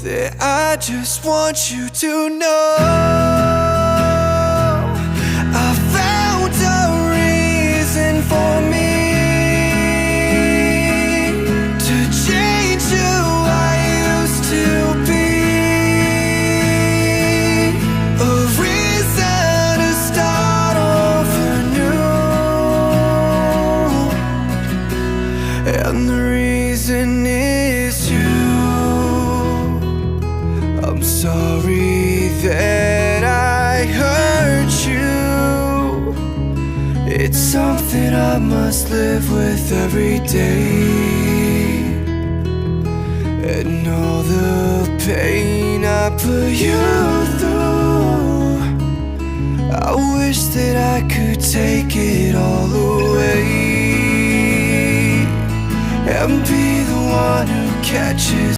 that I just want you to know I found a reason for me to change who I used to be, a reason to start over new, and the reason is you. I'm sorry that I hurt you. It's something I must live with every day, and all the pain I put you through, I wish that I could take it all away and be the one who catches